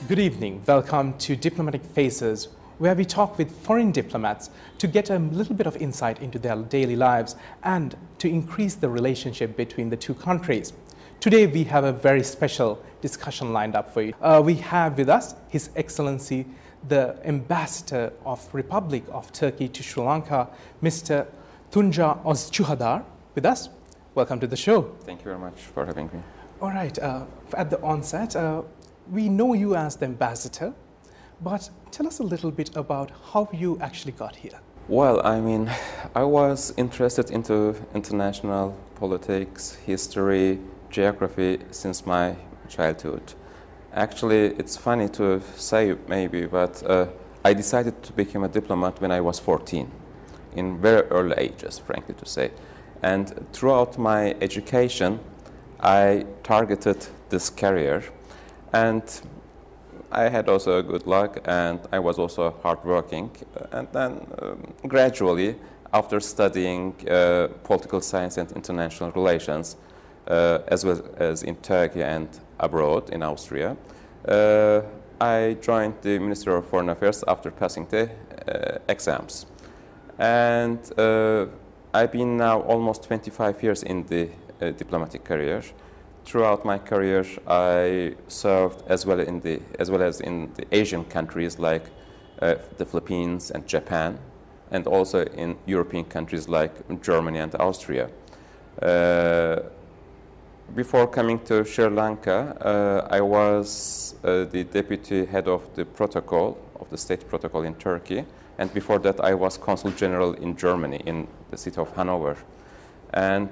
Good evening. Welcome to Diplomatic Faces, where we talk with foreign diplomats to get a little bit of insight into their daily lives and to increase the relationship between the two countries. Today we have a very special discussion lined up for you. We have with us His Excellency, the Ambassador of Republic of Turkey to Sri Lanka, Mr. Tunca Ozcuhadar, with us. Welcome to the show. Thank you very much for having me. All right, at the onset, we know you as the ambassador, but tell us a little bit about how you actually got here. Well, I was interested into international politics, history, geography since my childhood. Actually, it's funny to say maybe, but I decided to become a diplomat when I was 14, in very early ages, frankly to say. And throughout my education, I targeted this career. And I had also good luck, and I was also hardworking. And then gradually, after studying political science and international relations, as well as in Turkey and abroad in Austria, I joined the Ministry of Foreign Affairs after passing the exams. And I've been now almost 25 years in the diplomatic career. Throughout my career, I served as well as in the Asian countries like the Philippines and Japan, and also in European countries like Germany and Austria. Before coming to Sri Lanka, I was the deputy head of the protocol, of the state protocol in Turkey, and before that I was consul general in Germany, in the city of Hanover. And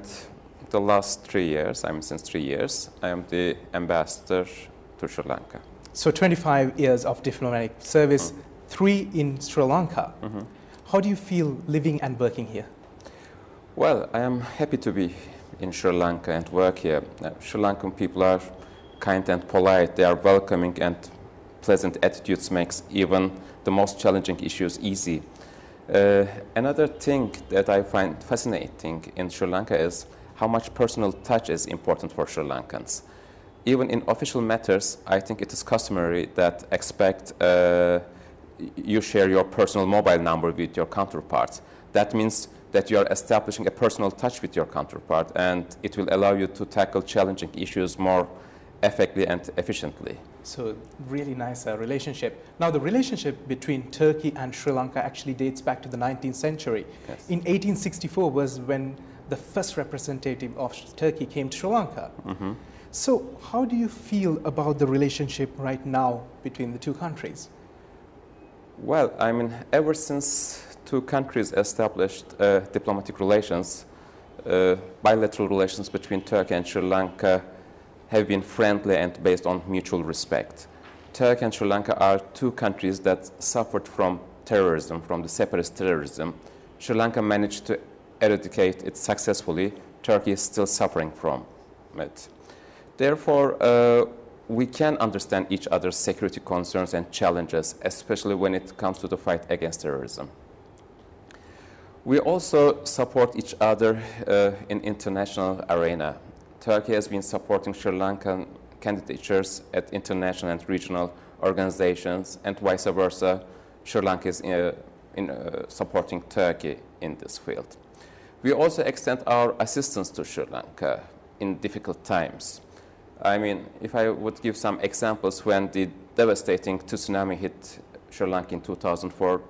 the last 3 years, since 3 years, I am the ambassador to Sri Lanka. So 25 years of diplomatic service, 3 in Sri Lanka. How do you feel living and working here? Well, I am happy to be in Sri Lanka and work here. Sri Lankan people are kind and polite. They are welcoming, and pleasant attitudes makes even the most challenging issues easy. Another thing that I find fascinating in Sri Lanka is how much personal touch is important for Sri Lankans. Even in official matters, I think it is customary that expect you share your personal mobile number with your counterparts. That means that you are establishing a personal touch with your counterpart, and it will allow you to tackle challenging issues more effectively and efficiently. So really nice relationship. Now the relationship between Turkey and Sri Lanka actually dates back to the 19th century. Yes. In 1864 was when the first representative of Turkey came to Sri Lanka. So how do you feel about the relationship right now between the two countries? Well, ever since two countries established diplomatic relations, bilateral relations between Turkey and Sri Lanka have been friendly and based on mutual respect. Turkey and Sri Lanka are two countries that suffered from terrorism, from the separatist terrorism. Sri Lanka managed to eradicate it successfully. Turkey is still suffering from it. Therefore, we can understand each other's security concerns and challenges, especially when it comes to the fight against terrorism. We also support each other in international arena. Turkey has been supporting Sri Lankan candidatures at international and regional organizations, and vice versa. Sri Lanka is supporting Turkey in this field. We also extend our assistance to Sri Lanka in difficult times. If I would give some examples, when the devastating tsunami hit Sri Lanka in 2004,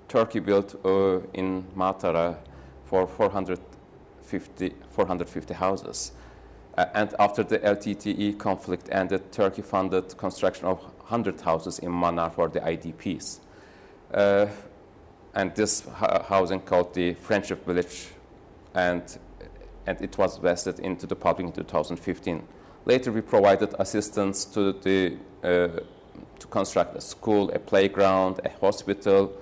Turkey built in Matara for 450 houses. And after the LTTE conflict ended, Turkey funded construction of 100 houses in Mannar for the IDPs. And this housing called the Friendship Village, and it was vested into the public in 2015. Later, we provided assistance to construct a school, a playground, a hospital,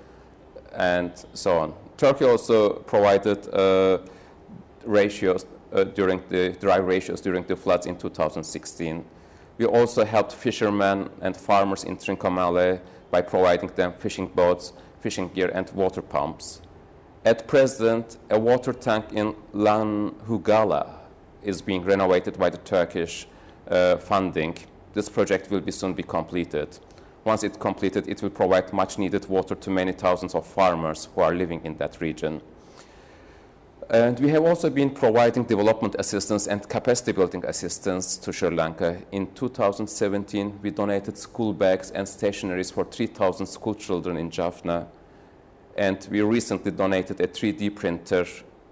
and so on. Turkey also provided dry ratios during the floods in 2016. We also helped fishermen and farmers in Trincomalee by providing them fishing boats, fishing gear, and water pumps. At present, a water tank in Lanhugala is being renovated by the Turkish funding. This project will soon be completed. once it's completed, it will provide much needed water to many thousands of farmers who are living in that region. And we have also been providing development assistance and capacity building assistance to Sri Lanka. In 2017, we donated school bags and stationeries for 3,000 school children in Jaffna. And we recently donated a 3D printer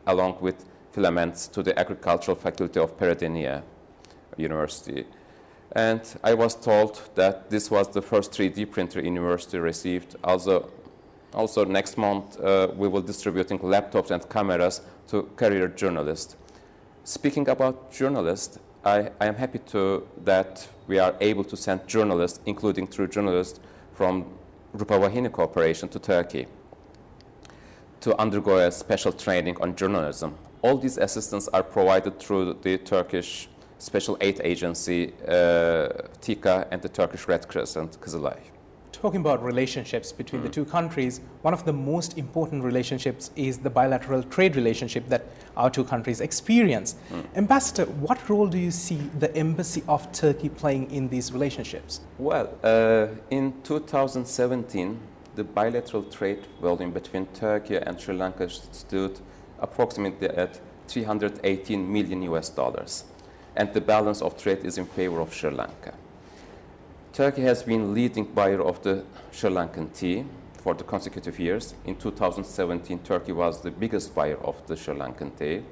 along with filaments to the agricultural faculty of Peradeniya University. And I was told that this was the first 3D printer university received. Also next month, we will be distributing laptops and cameras to career journalists. Speaking about journalists, I am happy that we are able to send journalists, including 3 journalists from Rupavahini Corporation to Turkey to undergo a special training on journalism. All these assistance are provided through the Turkish Special Aid Agency, Tunca, and the Turkish Red Crescent, Kızılay. Talking about relationships between the two countries, one of the most important relationships is the bilateral trade relationship that our two countries experience. Ambassador, what role do you see the Embassy of Turkey playing in these relationships? Well, in 2017, the bilateral trade volume between Turkey and Sri Lanka stood approximately at $318 million US, and the balance of trade is in favor of Sri Lanka. Turkey has been leading buyer of the Sri Lankan tea for the consecutive years. In 2017, Turkey was the biggest buyer of the Sri Lankan tea.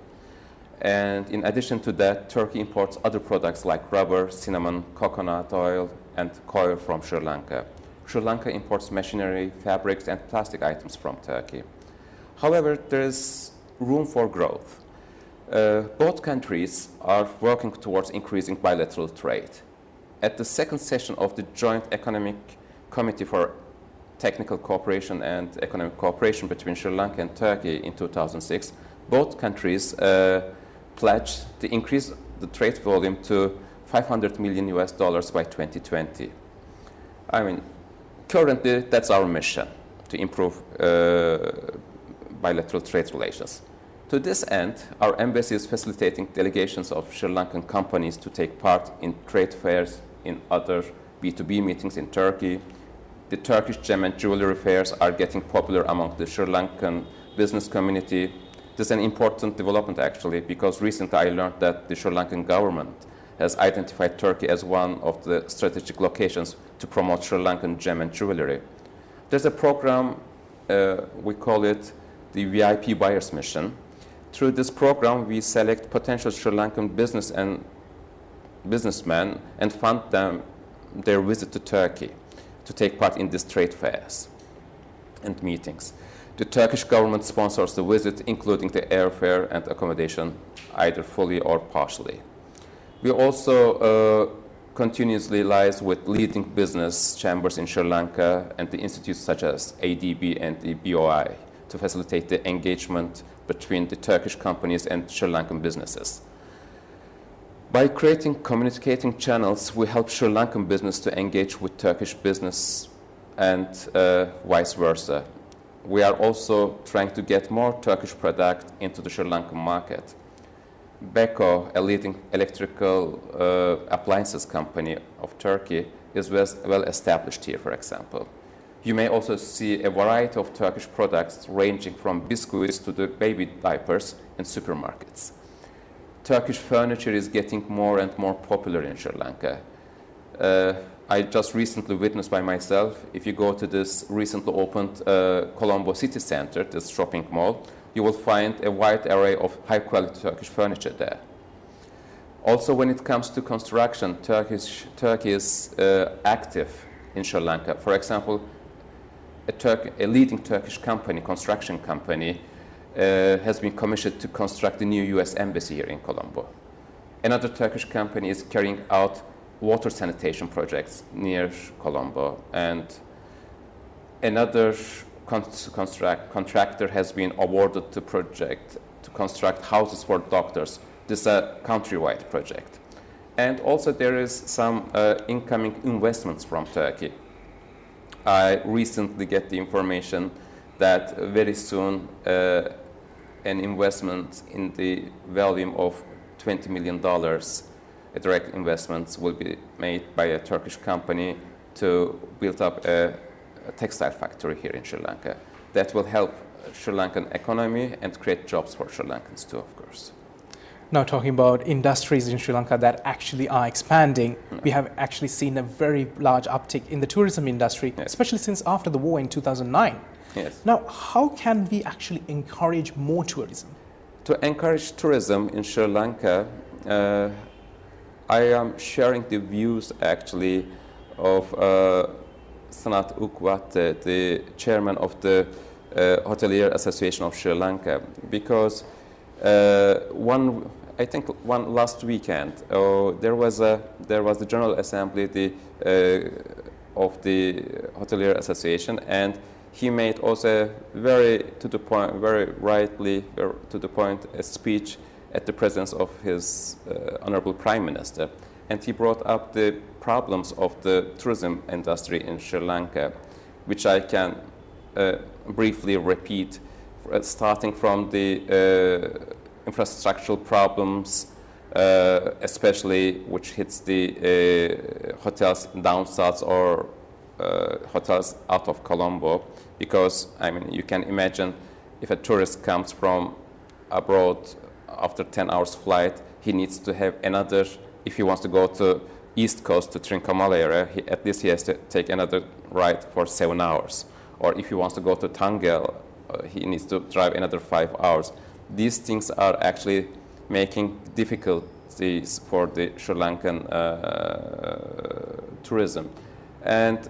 And in addition to that, Turkey imports other products like rubber, cinnamon, coconut oil, and coir from Sri Lanka. Sri Lanka imports machinery, fabrics, and plastic items from Turkey. However, there is room for growth. Both countries are working towards increasing bilateral trade. At the second session of the Joint Economic Committee for Technical Cooperation and Economic Cooperation between Sri Lanka and Turkey in 2006, both countries pledged to increase the trade volume to $500 million US by 2020. I mean, currently that's our mission, to improve bilateral trade relations. To this end, our embassy is facilitating delegations of Sri Lankan companies to take part in trade fairs, in other B2B meetings in Turkey. The Turkish gem and jewelry fairs are getting popular among the Sri Lankan business community. This is an important development actually, because recently I learned that the Sri Lankan government has identified Turkey as one of the strategic locations to promote Sri Lankan gem and jewelry. There's a program, we call it the VIP Buyers Mission. Through this program, we select potential Sri Lankan businessmen and fund them their visit to Turkey to take part in these trade fairs and meetings. The Turkish government sponsors the visit, including the airfare and accommodation, either fully or partially. We also continuously liaise with leading business chambers in Sri Lanka and the institutes such as ADB and the BOI to facilitate the engagement between the Turkish companies and Sri Lankan businesses. By creating communicating channels, we help Sri Lankan business to engage with Turkish business and vice versa. We are also trying to get more Turkish product into the Sri Lankan market. Beko, a leading electrical appliances company of Turkey, is well established here, for example. You may also see a variety of Turkish products ranging from biscuits to the baby diapers in supermarkets. Turkish furniture is getting more and more popular in Sri Lanka. I just recently witnessed by myself, if you go to this recently opened Colombo city center, this shopping mall, you will find a wide array of high-quality Turkish furniture there. Also, when it comes to construction, Turkey is active in Sri Lanka. For example, a leading Turkish company, construction company, has been commissioned to construct the new U.S. embassy here in Colombo. Another Turkish company is carrying out water sanitation projects near Colombo, and another contractor has been awarded the project to construct houses for doctors. This is a countrywide project. And also there is some incoming investments from Turkey. I recently get the information that very soon an investment in the volume of $20 million, a direct investment, will be made by a Turkish company to build up a textile factory here in Sri Lanka that will help Sri Lankan economy and create jobs for Sri Lankans too, of course. Now, talking about industries in Sri Lanka that actually are expanding, we have actually seen a very large uptick in the tourism industry, yes. especially since after the war in 2009. Yes. Now, how can we actually encourage more tourism? To encourage tourism in Sri Lanka, I am sharing the views actually of Sanat Ozcuhadar, the chairman of the Hotelier Association of Sri Lanka, because I think one last weekend there was the General Assembly of the Hotelier Association, and he made also very rightly to the point a speech at the presence of his Honorable Prime Minister, and he brought up the problems of the tourism industry in Sri Lanka, which I can briefly repeat, starting from the infrastructural problems, especially which hits the hotels down south or hotels out of Colombo, because I mean you can imagine if a tourist comes from abroad after 10 hours flight, he needs to have another, if he wants to go to east coast to Trincomalee area, at least he has to take another ride for 7 hours. Or if he wants to go to Tunca, he needs to drive another 5 hours. These things are actually making difficulties for the Sri Lankan tourism. And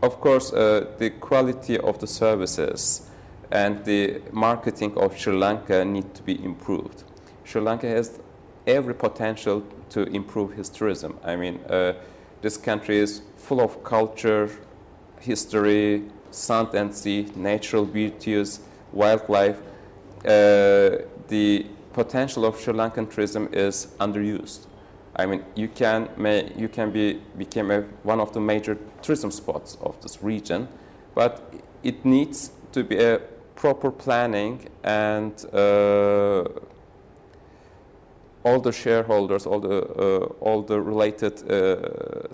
of course, the quality of the services and the marketing of Sri Lanka need to be improved. Sri Lanka has every potential to improve his tourism. I mean, this country is full of culture, history, sand and sea, natural beauties, wildlife. The potential of Sri Lankan tourism is underused. I mean, you can become one of the major tourism spots of this region, but it needs to be a proper planning, and all the shareholders, all the related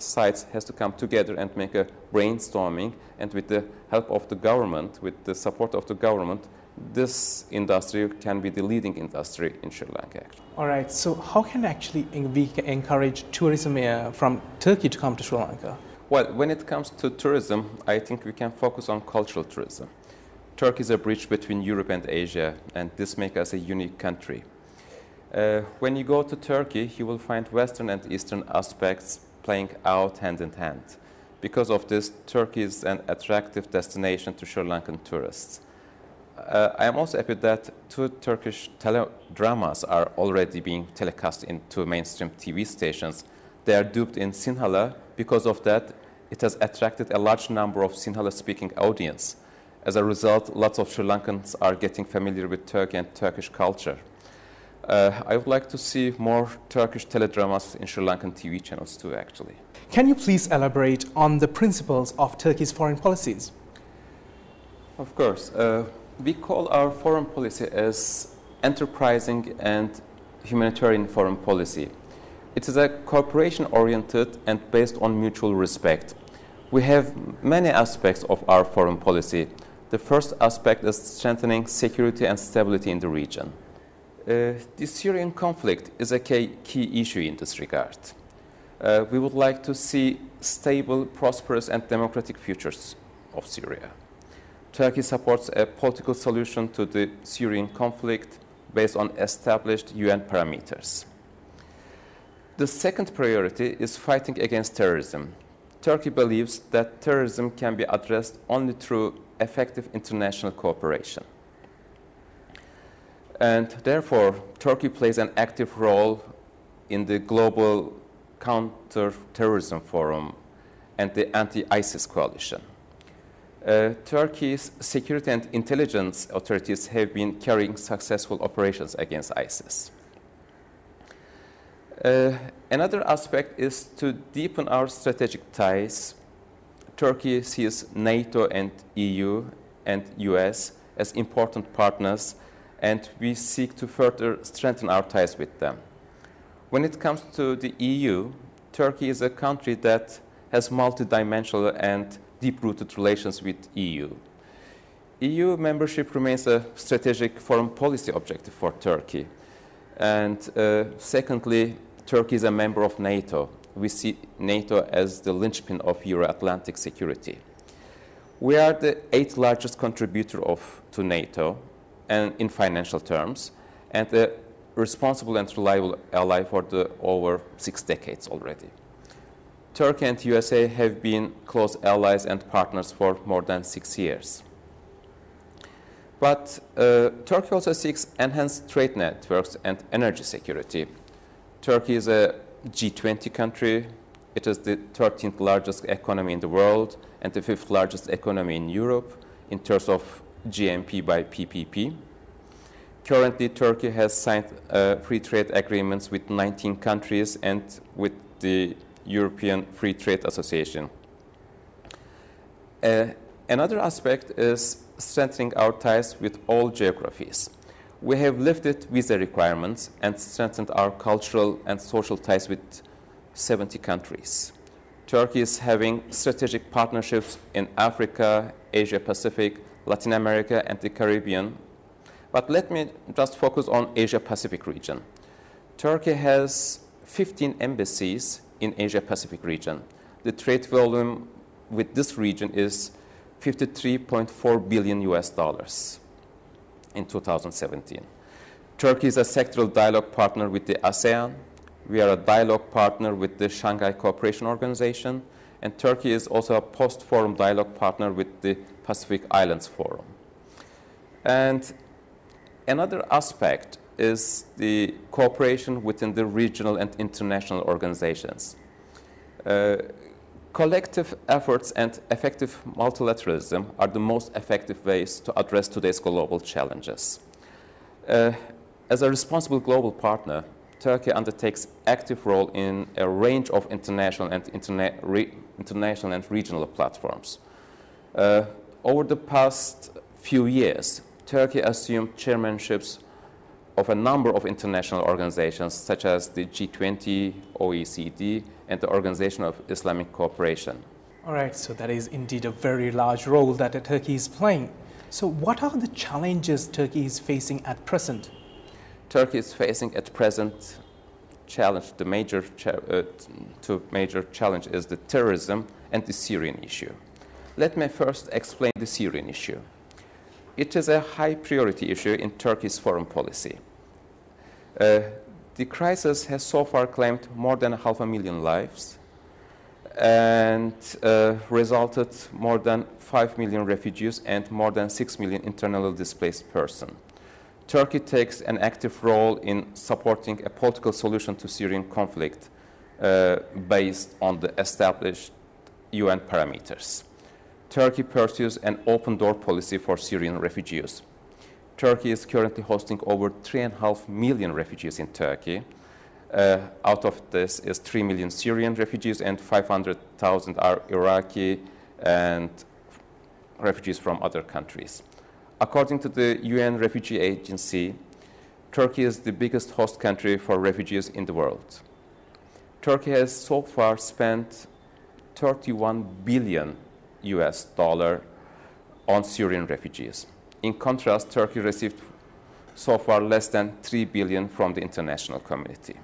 sites has to come together and make a brainstorming, and with the help of the government, with the support of the government, this industry can be the leading industry in Sri Lanka. All right, so how can actually we encourage tourism from Turkey to come to Sri Lanka? Well, when it comes to tourism, I think we can focus on cultural tourism. Turkey is a bridge between Europe and Asia, and this makes us a unique country. When you go to Turkey, you will find Western and Eastern aspects playing out hand in hand. Because of this, Turkey is an attractive destination to Sri Lankan tourists. I am also happy that 2 Turkish teledramas are already being telecast into mainstream TV stations. They are dubbed in Sinhala. Because of that, it has attracted a large number of Sinhala-speaking audience. As a result, lots of Sri Lankans are getting familiar with Turkey and Turkish culture. I would like to see more Turkish teledramas in Sri Lankan TV channels too, actually. Can you please elaborate on the principles of Turkey's foreign policies? Of course. We call our foreign policy as enterprising and humanitarian foreign policy. It is a cooperation-oriented and based on mutual respect. We have many aspects of our foreign policy. The first aspect is strengthening security and stability in the region. The Syrian conflict is a key issue in this regard. We would like to see stable, prosperous, and democratic futures of Syria. Turkey supports a political solution to the Syrian conflict based on established UN parameters. The second priority is fighting against terrorism. Turkey believes that terrorism can be addressed only through effective international cooperation. And therefore, Turkey plays an active role in the Global Counter-Terrorism Forum and the Anti-ISIS Coalition. Turkey's security and intelligence authorities have been carrying successful operations against ISIS. Another aspect is to deepen our strategic ties. Turkey sees NATO and EU and US as important partners, and we seek to further strengthen our ties with them. When it comes to the EU, Turkey is a country that has multidimensional and deep-rooted relations with EU. EU membership remains a strategic foreign policy objective for Turkey. And secondly, Turkey is a member of NATO. We see NATO as the linchpin of Euro-Atlantic security. We are the 8th largest contributor to NATO, and in financial terms, and a responsible and reliable ally for over 6 decades already. Turkey and USA have been close allies and partners for more than 6 years. But Turkey also seeks enhanced trade networks and energy security. Turkey is a G20 country. It is the 13th largest economy in the world and the 5th largest economy in Europe in terms of GNP by PPP. Currently, Turkey has signed free trade agreements with 19 countries and with the European Free Trade Association. Another aspect is strengthening our ties with all geographies. We have lifted visa requirements and strengthened our cultural and social ties with 70 countries. Turkey is having strategic partnerships in Africa, Asia Pacific, Latin America, and the Caribbean. But let me just focus on Asia Pacific region. Turkey has 15 embassies in Asia Pacific region. The trade volume with this region is $53.4 billion in 2017. Turkey is a sectoral dialogue partner with the ASEAN. We are a dialogue partner with the Shanghai Cooperation Organization, and Turkey is also a post-forum dialogue partner with the Pacific Islands Forum. And another aspect is the cooperation within the regional and international organizations. Collective efforts and effective multilateralism are the most effective ways to address today's global challenges. As a responsible global partner, Turkey undertakes active role in a range of international and regional platforms. Over the past few years, Turkey assumed chairmanships of a number of international organizations such as the G20, OECD, and the Organization of Islamic Cooperation. All right, so that is indeed a very large role that Turkey is playing. So what are the challenges Turkey is facing at present? Turkey is facing at present challenge, two major challenge is the terrorism and the Syrian issue. Let me first explain the Syrian issue. It is a high priority issue in Turkey's foreign policy. The crisis has so far claimed more than 500,000 lives and resulted more than 5 million refugees and more than 6 million internally displaced persons. Turkey takes an active role in supporting a political solution to Syrian conflict based on the established UN parameters. Turkey pursues an open-door policy for Syrian refugees. Turkey is currently hosting over 3.5 million refugees in Turkey. Out of this is 3 million Syrian refugees and 500,000 are Iraqi and refugees from other countries. According to the UN Refugee Agency, Turkey is the biggest host country for refugees in the world. Turkey has so far spent $31 billion on Syrian refugees. In contrast, Turkey received so far less than $3 billion from the international community.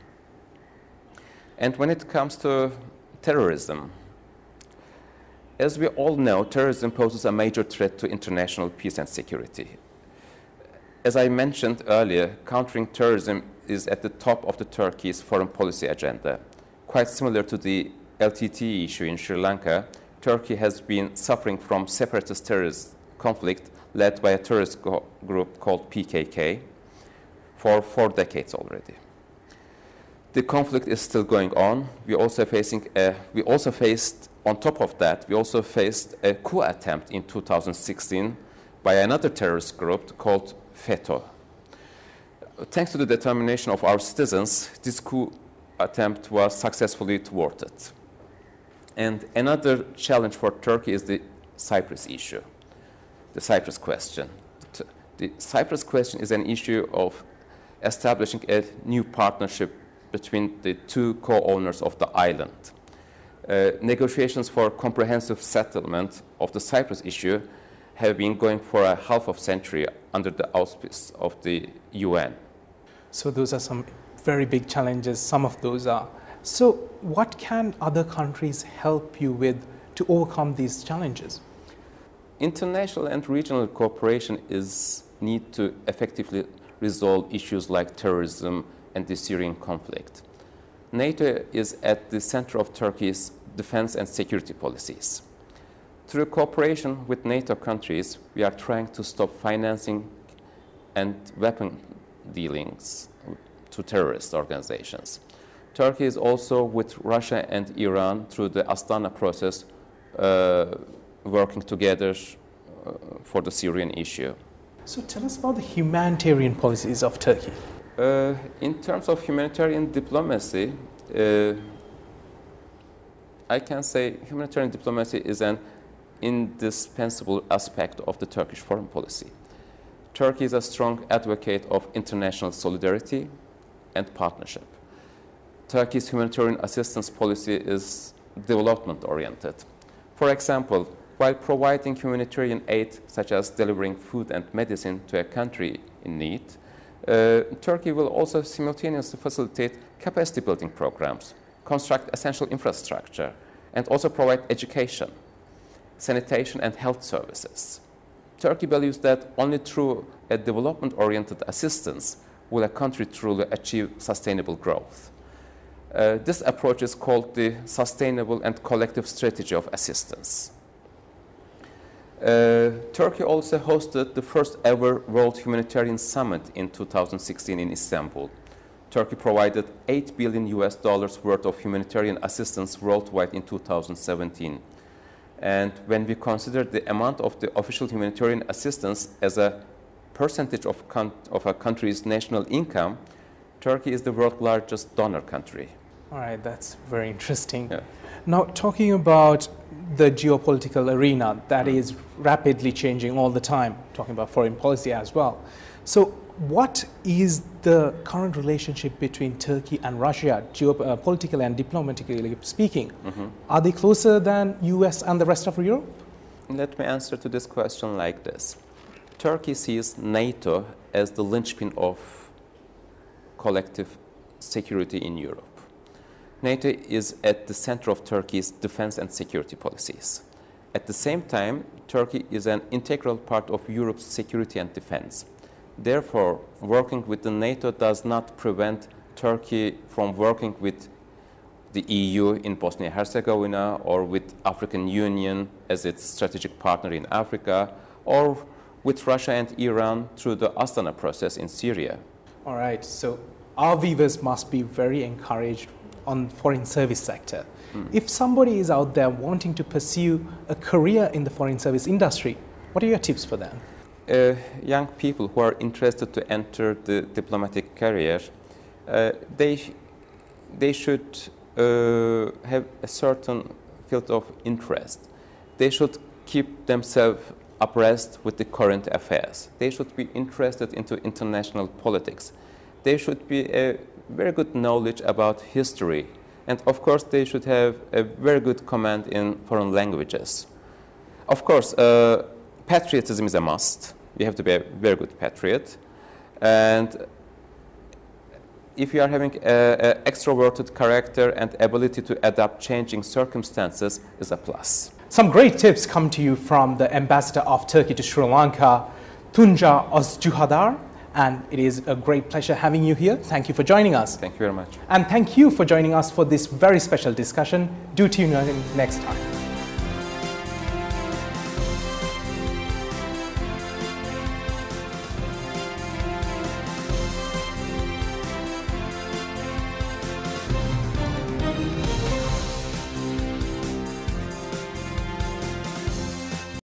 And when it comes to terrorism, as we all know, terrorism poses a major threat to international peace and security. As I mentioned earlier, countering terrorism is at the top of the Turkey's foreign policy agenda. Quite similar to the LTT issue in Sri Lanka, Turkey has been suffering from separatist terrorist conflict led by a terrorist group called PKK for 4 decades already. The conflict is still going on. We also faced, on top of that, we also faced a coup attempt in 2016 by another terrorist group called FETÖ. Thanks to the determination of our citizens, this coup attempt was successfully thwarted. And another challenge for Turkey is the Cyprus issue, the Cyprus question. The Cyprus question is an issue of establishing a new partnership between the two co-owners of the island. Negotiations for comprehensive settlement of the Cyprus issue have been going for a half of century under the auspice of the UN. So those are some very big challenges, some of those are. So what can other countries help you with to overcome these challenges? International and regional cooperation is need to effectively resolve issues like terrorism and the Syrian conflict. NATO is at the center of Turkey's defense and security policies. Through cooperation with NATO countries, we are trying to stop financing and weapon dealings to terrorist organizations. Turkey is also with Russia and Iran through the Astana process working together for the Syrian issue. So tell us about the humanitarian policies of Turkey. In terms of humanitarian diplomacy, I can say humanitarian diplomacy is an indispensable aspect of the Turkish foreign policy. Turkey is a strong advocate of international solidarity and partnership. Turkey's humanitarian assistance policy is development-oriented. For example, while providing humanitarian aid, such as delivering food and medicine to a country in need, Turkey will also simultaneously facilitate capacity building programs, construct essential infrastructure, and also provide education, sanitation, and health services. Turkey believes that only through a development-oriented assistance will a country truly achieve sustainable growth. This approach is called the Sustainable and Collective Strategy of Assistance. Turkey also hosted the first ever World Humanitarian Summit in 2016 in Istanbul. Turkey provided $8 billion worth of humanitarian assistance worldwide in 2017. And when we consider the amount of the official humanitarian assistance as a percentage of a country's national income, Turkey is the world's largest donor country. All right, that's very interesting. Yeah. Now, talking about the geopolitical arena that is rapidly changing all the time, talking about foreign policy as well. So what is the current relationship between Turkey and Russia, geopolitically and diplomatically speaking? Are they closer than US and the rest of Europe? Let me answer to this question like this. Turkey sees NATO as the linchpin of collective security in Europe. NATO is at the center of Turkey's defense and security policies. At the same time, Turkey is an integral part of Europe's security and defense. Therefore, working with the NATO does not prevent Turkey from working with the EU in Bosnia-Herzegovina or with African Union as its strategic partner in Africa, or with Russia and Iran through the Astana process in Syria. All right, so our viewers must be very encouraged on foreign service sector. If somebody is out there wanting to pursue a career in the foreign service industry, what are your tips for them? Young people who are interested to enter the diplomatic career, they should have a certain field of interest. They should keep themselves abreast with the current affairs. They should be interested into international politics. They should be a very good knowledge about history. And of course, they should have a very good command in foreign languages. Of course, patriotism is a must. You have to be a very good patriot. And if you are having an extroverted character and ability to adapt changing circumstances is a plus. Some great tips come to you from the ambassador of Turkey to Sri Lanka, Tunca Ozcuhadar. And it is a great pleasure having you here. Thank you for joining us. Thank you very much. And thank you for joining us for this very special discussion. Do tune in next time.